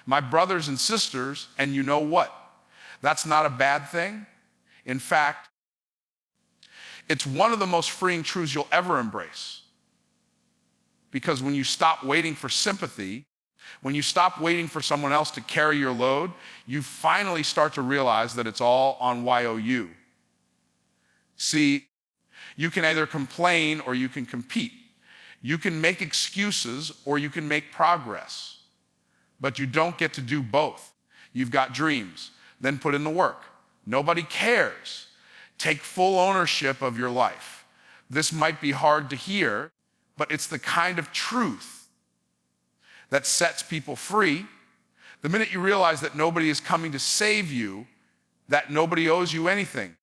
my brothers and sisters, and you know what? That's not a bad thing. In fact, it's one of the most freeing truths you'll ever embrace. Because when you stop waiting for sympathy, when you stop waiting for someone else to carry your load, you finally start to realize that it's all on YOU. See, you can either complain or you can compete. You can make excuses or you can make progress. But you don't get to do both. You've got dreams, then put in the work. Nobody cares. Take full ownership of your life. This might be hard to hear, but it's the kind of truth that sets people free. The minute you realize that nobody is coming to save you, that nobody owes you anything,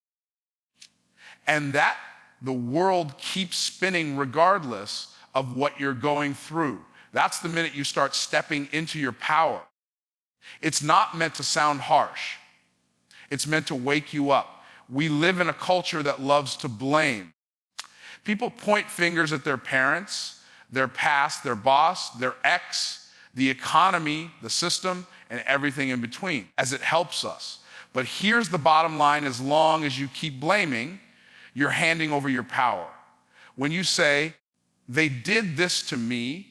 and that the world keeps spinning regardless of what you're going through. That's the minute you start stepping into your power. It's not meant to sound harsh. It's meant to wake you up. We live in a culture that loves to blame. People point fingers at their parents, their past, their boss, their ex, the economy, the system, and everything in between, as it helps us. But here's the bottom line: as long as you keep blaming, you're handing over your power. When you say, they did this to me,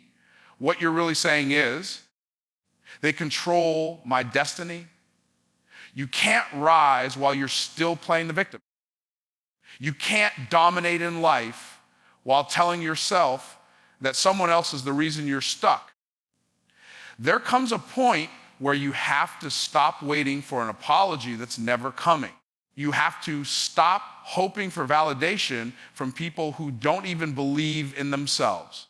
what you're really saying is, they control my destiny. You can't rise while you're still playing the victim. You can't dominate in life while telling yourself that someone else is the reason you're stuck. There comes a point where you have to stop waiting for an apology that's never coming. You have to stop hoping for validation from people who don't even believe in themselves.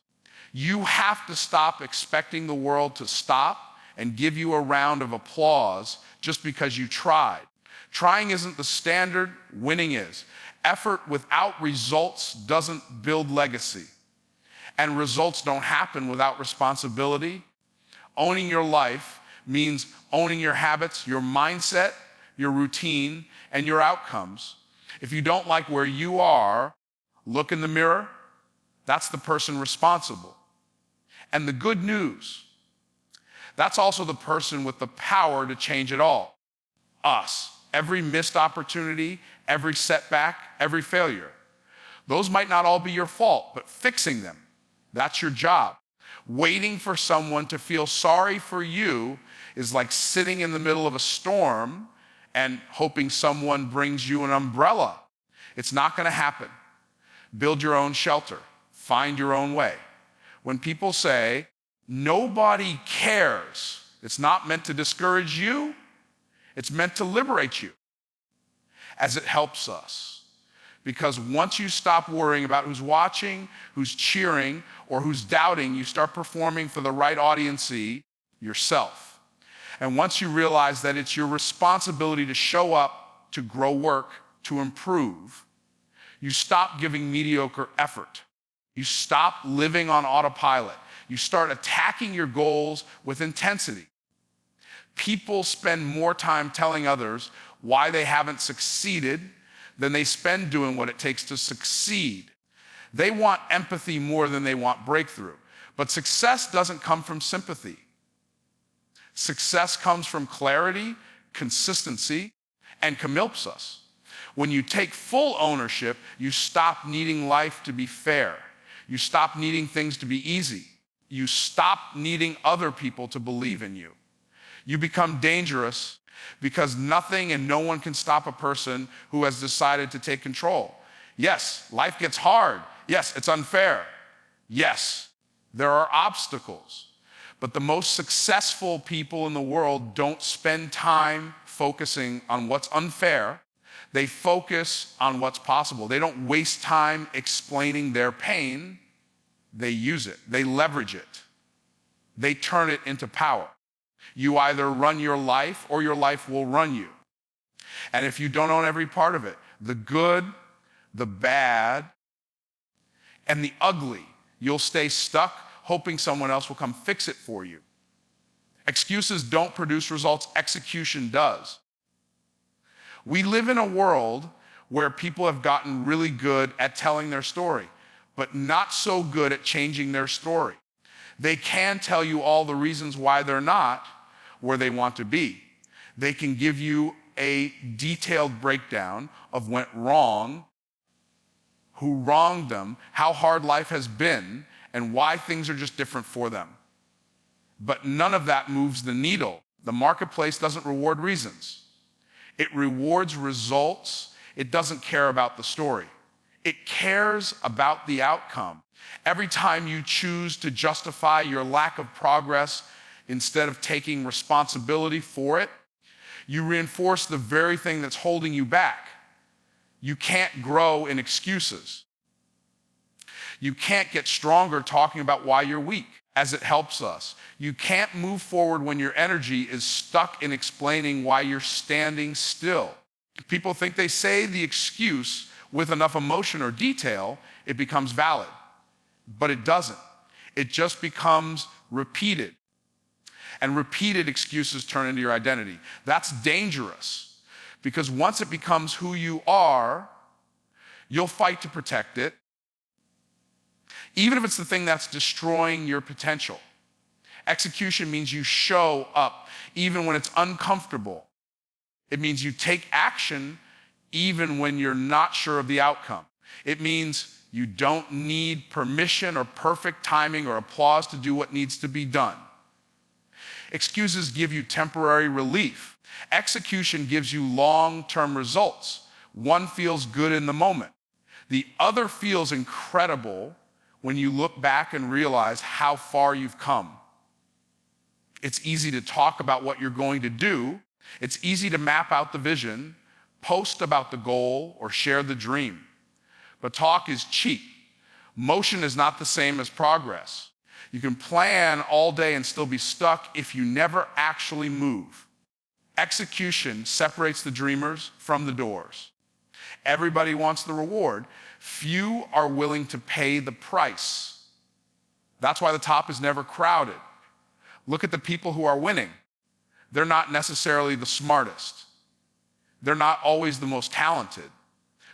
You have to stop expecting the world to stop and give you a round of applause just because you tried. Trying isn't the standard, winning is. Effort without results doesn't build legacy. And results don't happen without responsibility. Owning your life means owning your habits, your mindset, your routine, and your outcomes. If you don't like where you are, look in the mirror. That's the person responsible. And the good news, that's also the person with the power to change it all. Us. Every missed opportunity, every setback, every failure. Those might not all be your fault, but fixing them, that's your job. Waiting for someone to feel sorry for you is like sitting in the middle of a storm and hoping someone brings you an umbrella. It's not going to happen. Build your own shelter. Find your own way. When people say, nobody cares, it's not meant to discourage you. It's meant to liberate you, as it helps us. Because once you stop worrying about who's watching, who's cheering, or who's doubting, you start performing for the right audience, yourself. And once you realize that it's your responsibility to show up, to grow work, to improve, you stop giving mediocre effort. You stop living on autopilot. You start attacking your goals with intensity. People spend more time telling others why they haven't succeeded than they spend doing what it takes to succeed. They want empathy more than they want breakthrough. But success doesn't come from sympathy. Success comes from clarity, consistency, and kamilpsas. When you take full ownership, you stop needing life to be fair. You stop needing things to be easy. You stop needing other people to believe in you. You become dangerous because nothing and no one can stop a person who has decided to take control. Yes, life gets hard. Yes, it's unfair. Yes, there are obstacles. But the most successful people in the world don't spend time focusing on what's unfair. They focus on what's possible. They don't waste time explaining their pain. They use it. They leverage it. They turn it into power. You either run your life or your life will run you. And if you don't own every part of it, the good, the bad, and the ugly, you'll stay stuck hoping someone else will come fix it for you. Excuses don't produce results, execution does. We live in a world where people have gotten really good at telling their story, but not so good at changing their story. They can tell you all the reasons why they're not, where they want to be. They can give you a detailed breakdown of what went wrong, who wronged them, how hard life has been, and why things are just different for them. But none of that moves the needle. The marketplace doesn't reward reasons. It rewards results. It doesn't care about the story. It cares about the outcome. Every time you choose to justify your lack of progress instead of taking responsibility for it, you reinforce the very thing that's holding you back. You can't grow in excuses. You can't get stronger talking about why you're weak, as it helps us. You can't move forward when your energy is stuck in explaining why you're standing still. People think they say the excuse with enough emotion or detail, it becomes valid. But it doesn't. It just becomes repeated. And repeated excuses turn into your identity. That's dangerous, because once it becomes who you are, you'll fight to protect it, even if it's the thing that's destroying your potential. Execution means you show up even when it's uncomfortable. It means you take action even when you're not sure of the outcome. It means you don't need permission or perfect timing or applause to do what needs to be done. Excuses give you temporary relief. Execution gives you long-term results. One feels good in the moment. The other feels incredible when you look back and realize how far you've come. It's easy to talk about what you're going to do. It's easy to map out the vision, post about the goal, or share the dream. But talk is cheap. Motion is not the same as progress. You can plan all day and still be stuck if you never actually move. Execution separates the dreamers from the doors. Everybody wants the reward. Few are willing to pay the price. That's why the top is never crowded. Look at the people who are winning. They're not necessarily the smartest. They're not always the most talented,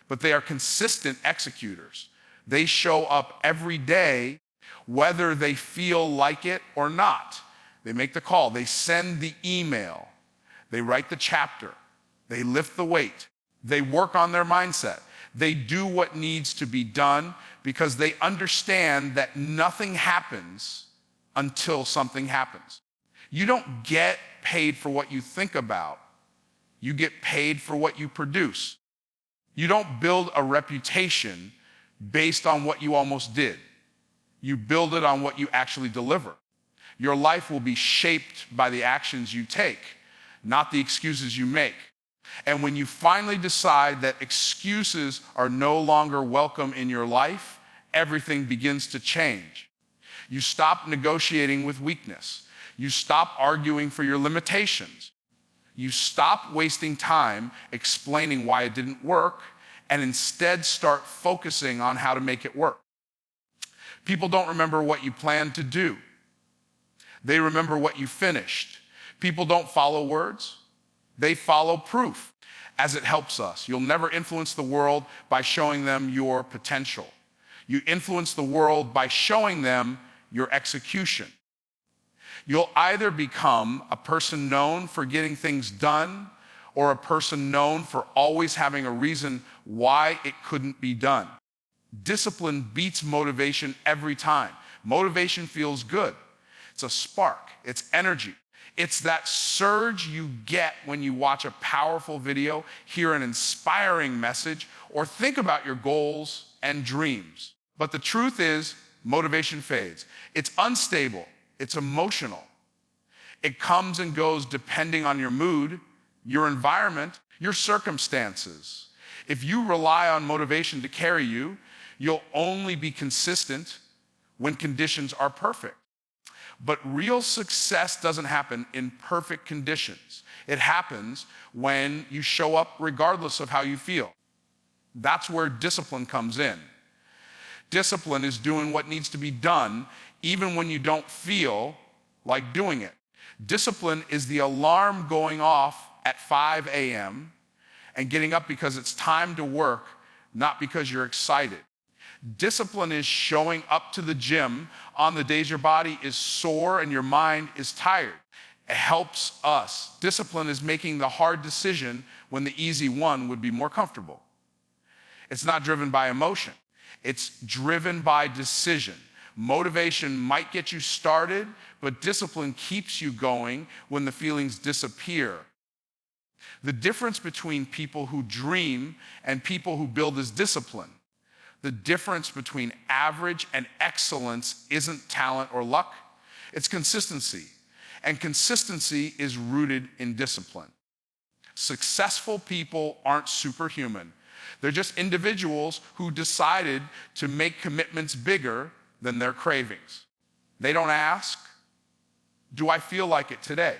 but they are consistent executors. They show up every day, whether they feel like it or not. They make the call, they send the email, they write the chapter, they lift the weight, they work on their mindset. They do what needs to be done because they understand that nothing happens until something happens. You don't get paid for what you think about. You get paid for what you produce. You don't build a reputation based on what you almost did. You build it on what you actually deliver. Your life will be shaped by the actions you take, not the excuses you make. And when you finally decide that excuses are no longer welcome in your life, everything begins to change. You stop negotiating with weakness. You stop arguing for your limitations. You stop wasting time explaining why it didn't work, and instead start focusing on how to make it work. People don't remember what you planned to do. They remember what you finished. People don't follow words. They follow proof, as it helps us. You'll never influence the world by showing them your potential. You influence the world by showing them your execution. You'll either become a person known for getting things done or a person known for always having a reason why it couldn't be done. Discipline beats motivation every time. Motivation feels good. It's a spark. It's energy. It's that surge you get when you watch a powerful video, hear an inspiring message, or think about your goals and dreams. But the truth is, motivation fades. It's unstable. It's emotional. It comes and goes depending on your mood, your environment, your circumstances. If you rely on motivation to carry you, you'll only be consistent when conditions are perfect. But real success doesn't happen in perfect conditions. It happens when you show up regardless of how you feel. That's where discipline comes in. Discipline is doing what needs to be done even when you don't feel like doing it. Discipline is the alarm going off at 5 a.m. and getting up because it's time to work, not because you're excited. Discipline is showing up to the gym on the days your body is sore and your mind is tired. It helps us. Discipline is making the hard decision when the easy one would be more comfortable. It's not driven by emotion. It's driven by decision. Motivation might get you started, but discipline keeps you going when the feelings disappear. The difference between people who dream and people who build is discipline. The difference between average and excellence isn't talent or luck, it's consistency. And consistency is rooted in discipline. Successful people aren't superhuman. They're just individuals who decided to make commitments bigger than their cravings. They don't ask, do I feel like it today?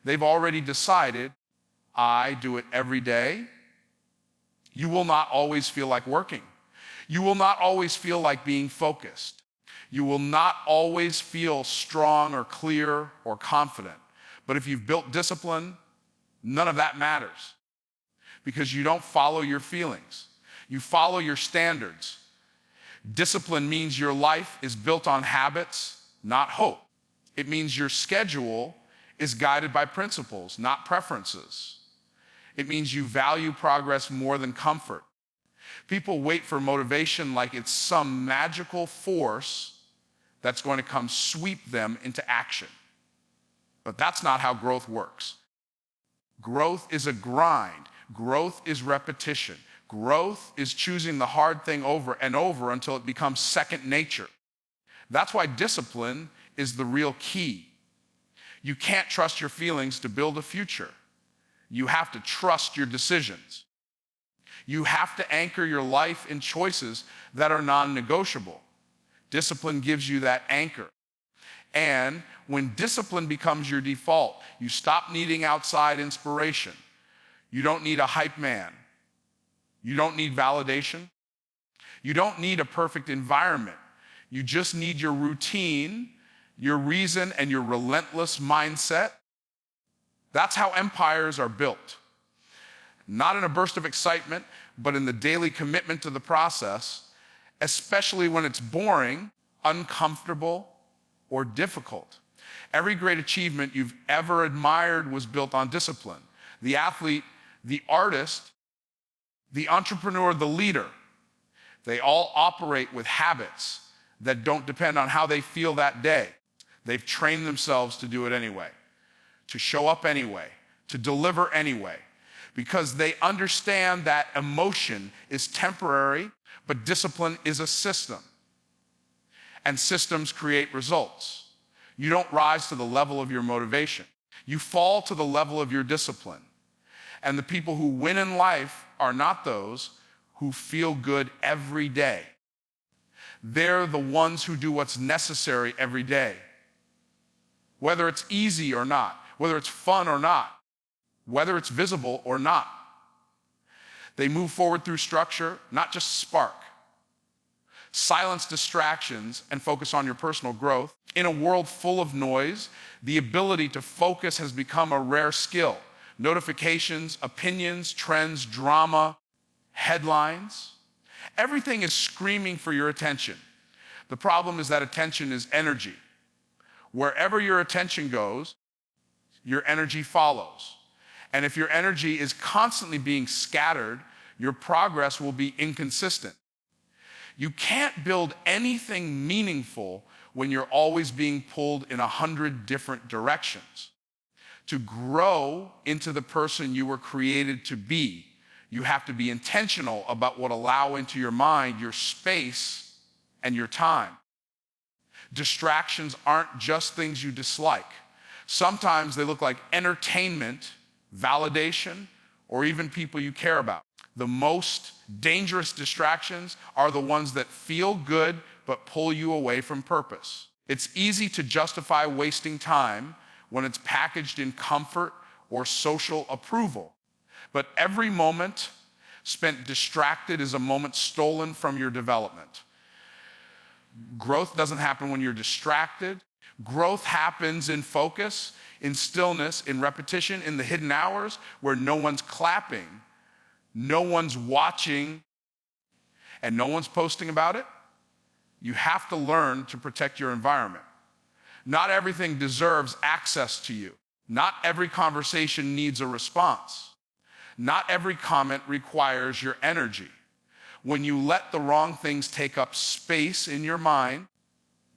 They've already decided, I do it every day. You will not always feel like working. You will not always feel like being focused. You will not always feel strong or clear or confident. But if you've built discipline, none of that matters because you don't follow your feelings. You follow your standards. Discipline means your life is built on habits, not hope. It means your schedule is guided by principles, not preferences. It means you value progress more than comfort. People wait for motivation like it's some magical force that's going to come sweep them into action. But that's not how growth works. Growth is a grind. Growth is repetition. Growth is choosing the hard thing over and over until it becomes second nature. That's why discipline is the real key. You can't trust your feelings to build a future. You have to trust your decisions. You have to anchor your life in choices that are non-negotiable. Discipline gives you that anchor. And when discipline becomes your default, you stop needing outside inspiration. You don't need a hype man. You don't need validation. You don't need a perfect environment. You just need your routine, your reason, and your relentless mindset. That's how empires are built. Not in a burst of excitement, but in the daily commitment to the process, especially when it's boring, uncomfortable, or difficult. Every great achievement you've ever admired was built on discipline. The athlete, the artist, the entrepreneur, the leader, they all operate with habits that don't depend on how they feel that day. They've trained themselves to do it anyway, to show up anyway, to deliver anyway, because they understand that emotion is temporary, but discipline is a system. And systems create results. You don't rise to the level of your motivation. You fall to the level of your discipline. And the people who win in life are not those who feel good every day. They're the ones who do what's necessary every day. Whether it's easy or not, whether it's fun or not, whether it's visible or not. They move forward through structure, not just spark. Silence distractions and focus on your personal growth. In a world full of noise, the ability to focus has become a rare skill. Notifications, opinions, trends, drama, headlines. Everything is screaming for your attention. The problem is that attention is energy. Wherever your attention goes, your energy follows. And if your energy is constantly being scattered, your progress will be inconsistent. You can't build anything meaningful when you're always being pulled in 100 different directions. To grow into the person you were created to be, you have to be intentional about what allow into your mind, your space, and your time. Distractions aren't just things you dislike. Sometimes they look like entertainment, validation, or even people you care about. The most dangerous distractions are the ones that feel good but pull you away from purpose. It's easy to justify wasting time when it's packaged in comfort or social approval. But every moment spent distracted is a moment stolen from your development. Growth doesn't happen when you're distracted. Growth happens in focus, in stillness, in repetition, in the hidden hours where no one's clapping, no one's watching, and no one's posting about it. You have to learn to protect your environment. Not everything deserves access to you. Not every conversation needs a response. Not every comment requires your energy. When you let the wrong things take up space in your mind,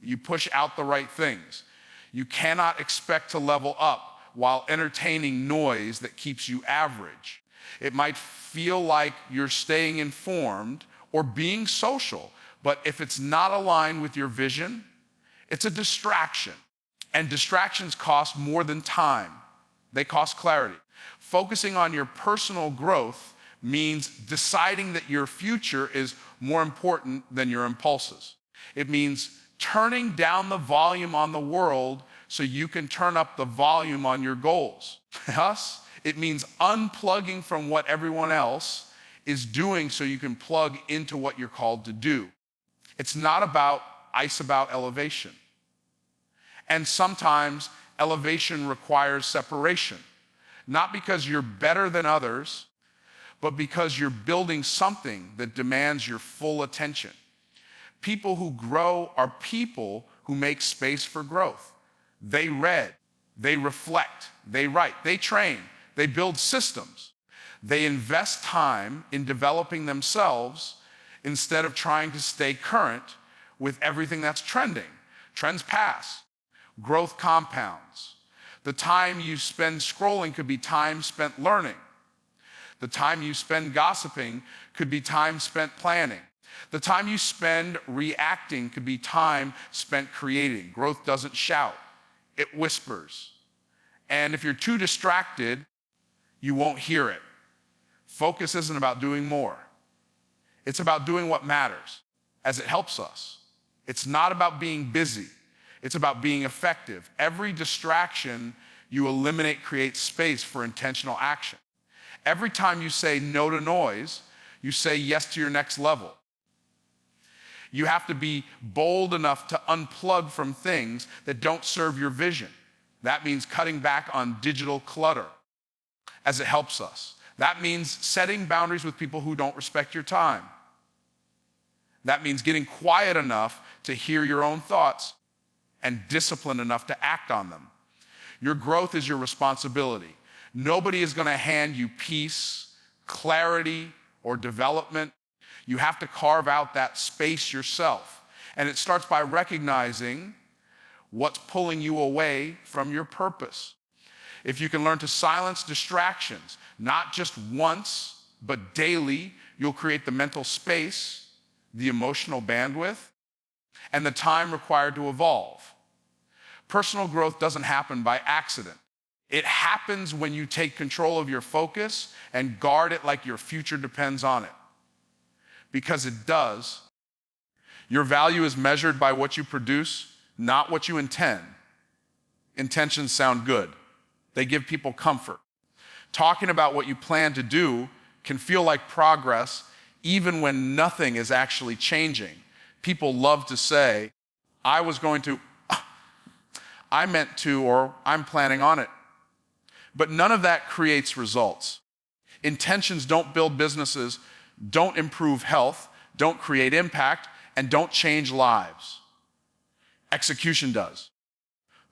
you push out the right things. You cannot expect to level up while entertaining noise that keeps you average. It might feel like you're staying informed or being social, but if it's not aligned with your vision, it's a distraction. And distractions cost more than time. They cost clarity. Focusing on your personal growth means deciding that your future is more important than your impulses. It means turning down the volume on the world so you can turn up the volume on your goals. Thus, it means unplugging from what everyone else is doing so you can plug into what you're called to do. It's not about elevation. And sometimes elevation requires separation, not because you're better than others, but because you're building something that demands your full attention. People who grow are people who make space for growth. They read, they reflect, they write, they train, they build systems. They invest time in developing themselves instead of trying to stay current with everything that's trending. Trends pass. Growth compounds. The time you spend scrolling could be time spent learning. The time you spend gossiping could be time spent planning. The time you spend reacting could be time spent creating. Growth doesn't shout, it whispers. And if you're too distracted, you won't hear it. Focus isn't about doing more. It's about doing what matters as it helps us. It's not about being busy. It's about being effective. Every distraction you eliminate creates space for intentional action. Every time you say no to noise, you say yes to your next level. You have to be bold enough to unplug from things that don't serve your vision. That means cutting back on digital clutter as it helps us. That means setting boundaries with people who don't respect your time. That means getting quiet enough to hear your own thoughts and disciplined enough to act on them. Your growth is your responsibility. Nobody is going to hand you peace, clarity, or development. You have to carve out that space yourself. And it starts by recognizing what's pulling you away from your purpose. If you can learn to silence distractions, not just once, but daily, you'll create the mental space, the emotional bandwidth, and the time required to evolve. Personal growth doesn't happen by accident. It happens when you take control of your focus and guard it like your future depends on it. Because it does. Your value is measured by what you produce, not what you intend. Intentions sound good. They give people comfort. Talking about what you plan to do can feel like progress even when nothing is actually changing. People love to say, I was going to, I meant to, or I'm planning on it. But none of that creates results. Intentions don't build businesses, don't improve health, don't create impact, and don't change lives. Execution does.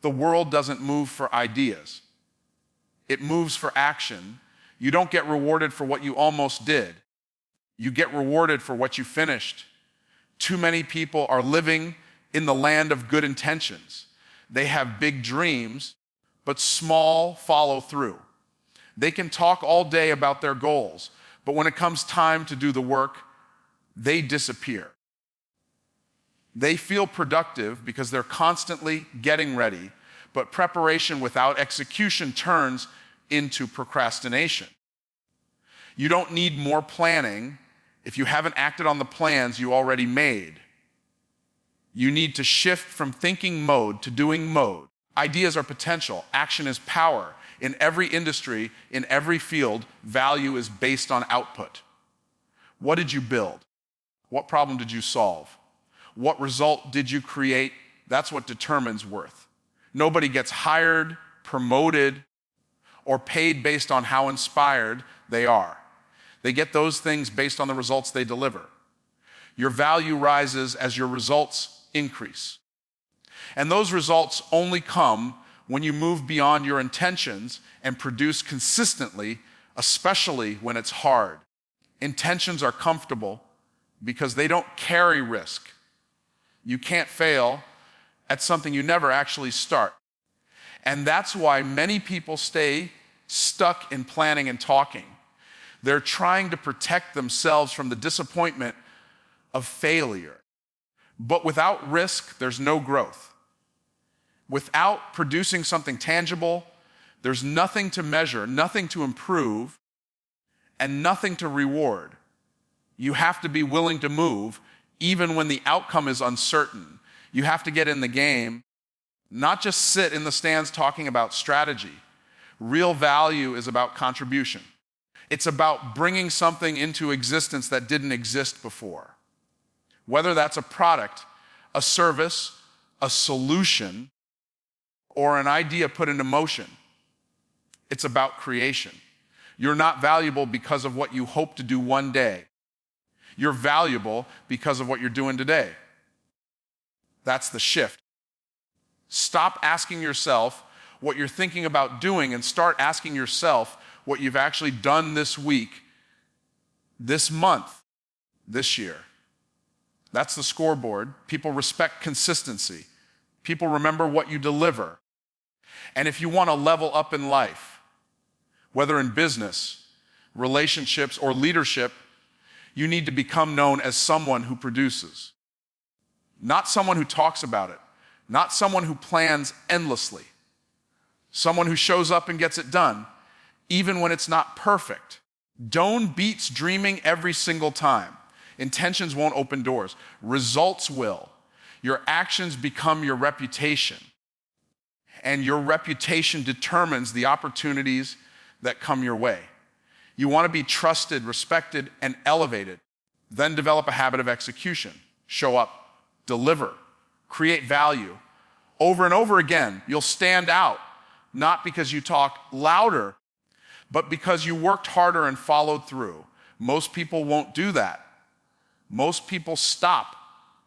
The world doesn't move for ideas. It moves for action. You don't get rewarded for what you almost did. You get rewarded for what you finished. Too many people are living in the land of good intentions. They have big dreams, but small follow through. They can talk all day about their goals, but when it comes time to do the work, they disappear. They feel productive because they're constantly getting ready, but preparation without execution turns into procrastination. You don't need more planning if you haven't acted on the plans you already made. You need to shift from thinking mode to doing mode. Ideas are potential. Action is power. In every industry, in every field, value is based on output. What did you build? What problem did you solve? What result did you create? That's what determines worth. Nobody gets hired, promoted, or paid based on how inspired they are. They get those things based on the results they deliver. Your value rises as your results increase. And those results only come when you move beyond your intentions and produce consistently, especially when it's hard. Intentions are comfortable because they don't carry risk. You can't fail at something you never actually start. And that's why many people stay stuck in planning and talking. They're trying to protect themselves from the disappointment of failure. But without risk, there's no growth. Without producing something tangible, there's nothing to measure, nothing to improve, and nothing to reward. You have to be willing to move, even when the outcome is uncertain. You have to get in the game, not just sit in the stands talking about strategy. Real value is about contribution. It's about bringing something into existence that didn't exist before. Whether that's a product, a service, a solution, or an idea put into motion, it's about creation. You're not valuable because of what you hope to do one day. You're valuable because of what you're doing today. That's the shift. Stop asking yourself what you're thinking about doing and start asking yourself what you've actually done this week, this month, this year. That's the scoreboard. People respect consistency. People remember what you deliver. And if you want to level up in life, whether in business, relationships, or leadership, you need to become known as someone who produces. Not someone who talks about it. Not someone who plans endlessly. Someone who shows up and gets it done, even when it's not perfect. Doan beats dreaming every single time. Intentions won't open doors. Results will. Your actions become your reputation. And your reputation determines the opportunities that come your way. You want to be trusted, respected, and elevated. Then develop a habit of execution. Show up, deliver, create value. Over and over again, you'll stand out, not because you talk louder, but because you worked harder and followed through. Most people won't do that. Most people stop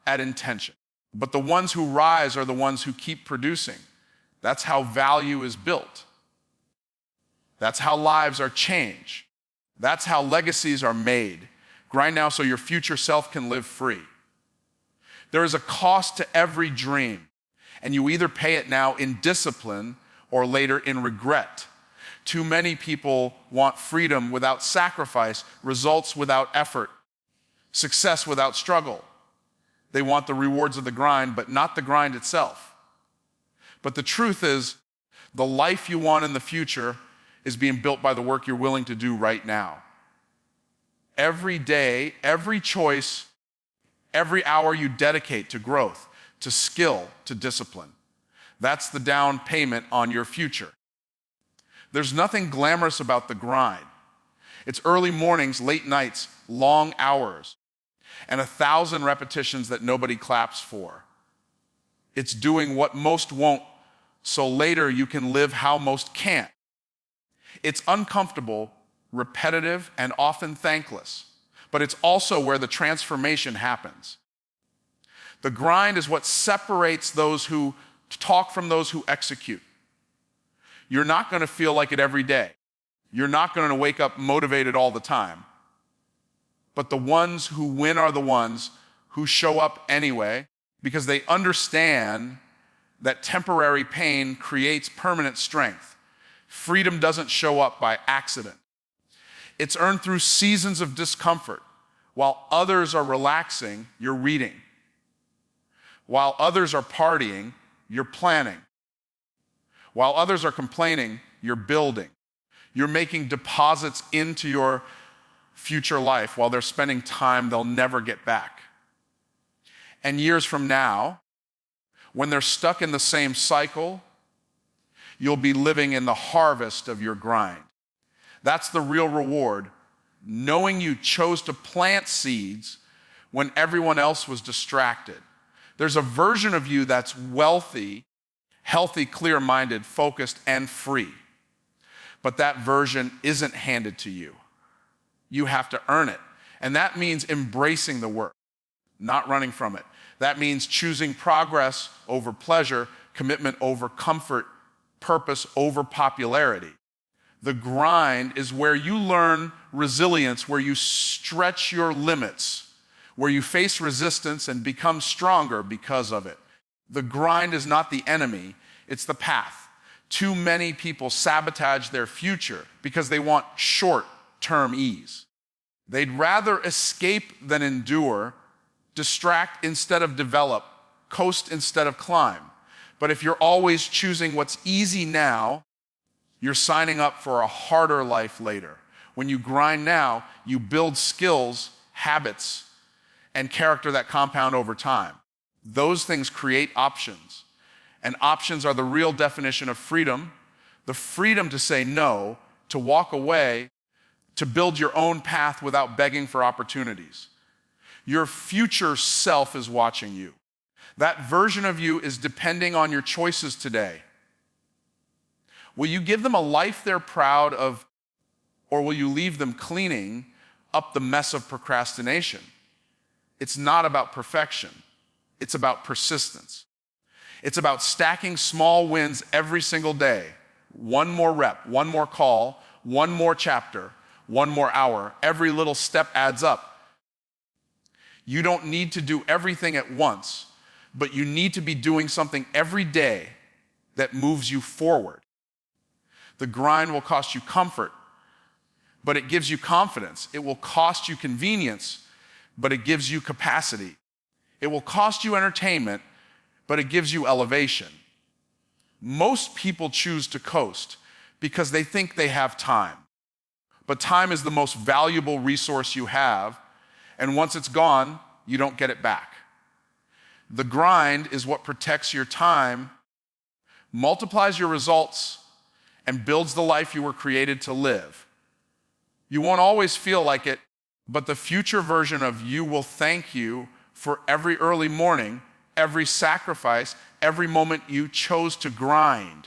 at intention. But the ones who rise are the ones who keep producing. That's how value is built. That's how lives are changed. That's how legacies are made. Grind now so your future self can live free. There is a cost to every dream, and you either pay it now in discipline or later in regret. Too many people want freedom without sacrifice, results without effort, success without struggle. They want the rewards of the grind, but not the grind itself. But the truth is, the life you want in the future is being built by the work you're willing to do right now. Every day, every choice, every hour you dedicate to growth, to skill, to discipline. That's the down payment on your future. There's nothing glamorous about the grind. It's early mornings, late nights, long hours, and 1,000 repetitions that nobody claps for. It's doing what most won't, so later you can live how most can't. It's uncomfortable, repetitive, and often thankless, but it's also where the transformation happens. The grind is what separates those who talk from those who execute. You're not going to feel like it every day. You're not going to wake up motivated all the time. But the ones who win are the ones who show up anyway because they understand that temporary pain creates permanent strength. Freedom doesn't show up by accident. It's earned through seasons of discomfort. While others are relaxing, you're reading. While others are partying, you're planning. While others are complaining, you're building. You're making deposits into your future life while they're spending time they'll never get back. And years from now, when they're stuck in the same cycle, you'll be living in the harvest of your grind. That's the real reward, knowing you chose to plant seeds when everyone else was distracted. There's a version of you that's wealthy, healthy, clear-minded, focused, and free. But that version isn't handed to you. You have to earn it. And that means embracing the work, not running from it. That means choosing progress over pleasure, commitment over comfort, purpose over popularity. The grind is where you learn resilience, where you stretch your limits, where you face resistance and become stronger because of it. The grind is not the enemy, it's the path. Too many people sabotage their future because they want short-term ease. They'd rather escape than endure, distract instead of develop, coast instead of climb. But if you're always choosing what's easy now, you're signing up for a harder life later. When you grind now, you build skills, habits, and character that compound over time. Those things create options. And options are the real definition of freedom. The freedom to say no, to walk away, to build your own path without begging for opportunities. Your future self is watching you. That version of you is depending on your choices today. Will you give them a life they're proud of, or will you leave them cleaning up the mess of procrastination? It's not about perfection. It's about persistence. It's about stacking small wins every single day. One more rep, one more call, one more chapter, one more hour. Every little step adds up. You don't need to do everything at once, but you need to be doing something every day that moves you forward. The grind will cost you comfort, but it gives you confidence. It will cost you convenience, but it gives you capacity. It will cost you entertainment, but it gives you elevation. Most people choose to coast because they think they have time. But time is the most valuable resource you have, and once it's gone, you don't get it back. The grind is what protects your time, multiplies your results, and builds the life you were created to live. You won't always feel like it, but the future version of you will thank you for every early morning, every sacrifice, every moment you chose to grind.